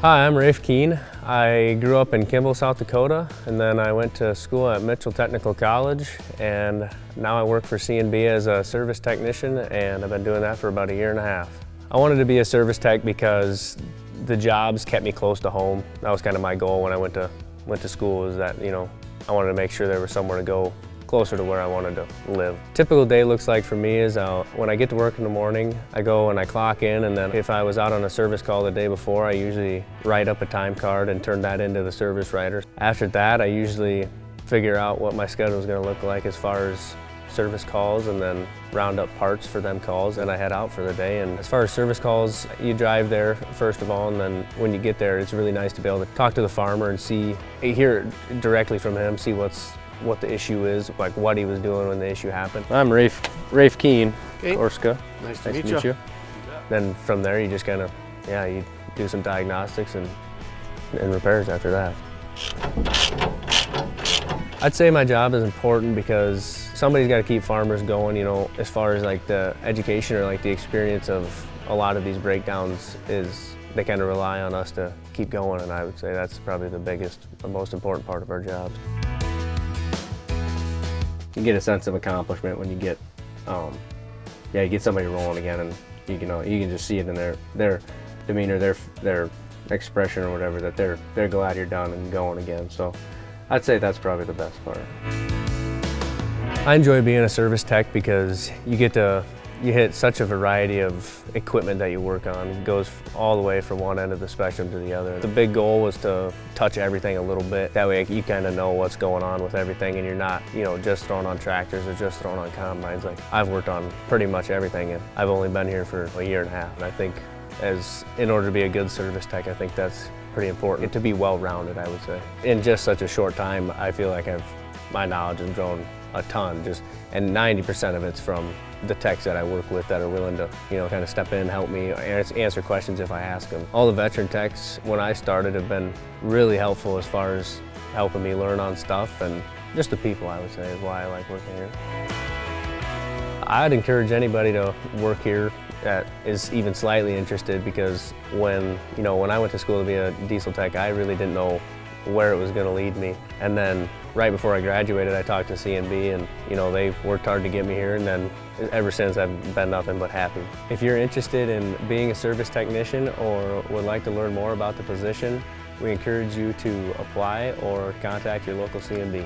Hi, I'm Rafe Kiehn. I grew up in Kimball, South Dakota, and then I went to school at Mitchell Technical College, and now I work for C&B as a service technician, and I've been doing that for about a year and a half. I wanted to be a service tech because the jobs kept me close to home. That was kind of my goal when I went to school, is that, I wanted to make sure there was somewhere to go closer to where I wanted to live. Typical day looks like for me is when I get to work in the morning, I go and I clock in, and then if I was out on a service call the day before, I usually write up a time card and turn that into the service writer. After that, I usually figure out what my schedule is going to look like as far as service calls, and then round up parts for them calls, and I head out for the day. And as far as service calls, you drive there first of all, and then when you get there, it's really nice to be able to talk to the farmer and hear it directly from him, see what the issue is, like what he was doing when the issue happened. I'm Rafe Kiehn, Okay. Corsica. Nice to meet you. Then from there, you just kind of, you do some diagnostics and repairs after that. I'd say my job is important because somebody's got to keep farmers going, as far as like the education or like the experience of a lot of these breakdowns is they kind of rely on us to keep going, and I would say that's probably the most important part of our jobs. You get a sense of accomplishment when you get, you get somebody rolling again, and you can just see it in their demeanor, their expression or whatever, that they're glad you're done and going again. So I'd say that's probably the best part. I enjoy being a service tech because you hit such a variety of equipment that you work on. It goes all the way from one end of the spectrum to the other. The big goal was to touch everything a little bit. That way you kind of know what's going on with everything, and you're not, just thrown on tractors or just thrown on combines. Like, I've worked on pretty much everything, and I've only been here for a year and a half. And I think in order to be a good service tech, I think that's pretty important, to be well-rounded, I would say. In just such a short time, I feel like my knowledge has grown a ton, and 90% of it's from the techs that I work with that are willing to, kind of step in, help me, answer questions if I ask them. All the veteran techs, when I started, have been really helpful as far as helping me learn on stuff, and just the people, I would say, is why I like working here. I'd encourage anybody to work here that is even slightly interested, because when I went to school to be a diesel tech, I really didn't know where it was going to lead me. And then right before I graduated, I talked to C&B, and they worked hard to get me here, and then ever since I've been nothing but happy. If you're interested in being a service technician or would like to learn more about the position, we encourage you to apply or contact your local C&B.